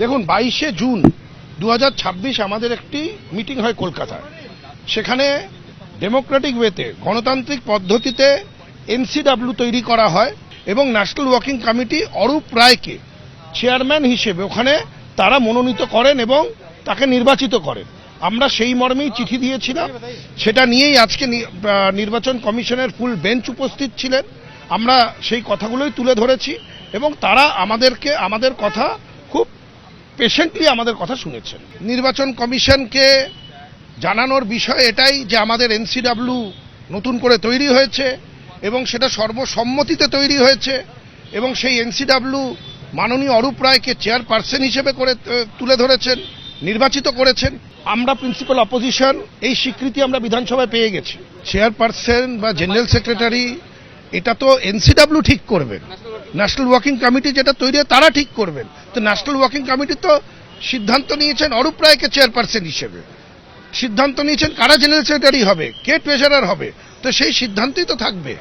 দেখুন 22শে জুন 2026 আমাদের একটি মিটিং হয় কলকাতায়। সেখানে ডেমোক্রেটিক ওয়েতে গণতান্ত্রিক পদ্ধতিতে এনসিডব্লিউ তৈরি করা হয় এবং ন্যাশনাল ওয়ার্কিং কমিটি অরূপ রায়কে চেয়ারম্যান হিসেবে ওখানে তারা মনোনীত করেন এবং তাকে নির্বাচিত করেন। আমরা সেই মর্মেই চিঠি দিয়েছিলাম। সেটা নিয়েই আজকে নির্বাচন কমিশনের ফুল বেঞ্চ উপস্থিত ছিলেন। আমরা সেই কথাগুলোই তুলে ধরেছি এবং তারা আমাদের কথা খুব পেশেন্টলি আমাদের কথা শুনেছেন। নির্বাচন কমিশনকে জানানোর বিষয় এটাই যে আমাদের এনসিডব্লিউ নতুন করে তৈরি হয়েছে এবং সেটা সর্বসম্মতিতে তৈরি হয়েছে এবং সেই এনসিডব্লিউ মাননীয় অরূপ রায়কে চেয়ারপারসন হিসেবে করে তুলে ধরেছেন, নির্বাচিত করেছেন। আমরা প্রিন্সিপাল অপোজিশন এই স্বীকৃতি আমরা বিধানসভায় পেয়ে গেছি। চেয়ারপারসন বা জেনারেল সেক্রেটারি এটা তো এনসিডব্লিউ ঠিক করবেন, ন্যাশনাল ওয়ার্কিং কমিটি যেটা তৈরি হয় তারা ঠিক করবেন। তো ন্যাশনাল ওয়ার্কিং কমিটি তো সিদ্ধান্ত নিয়েছেন অরূপ রায়কে চেয়ারপারসন হিসেবে, সিদ্ধান্ত নিয়েছেন কারা জেনারেল সেক্রেটারি হবে, কে ট্রেজারার হবে, তো সেই সিদ্ধান্তই তো থাকবে।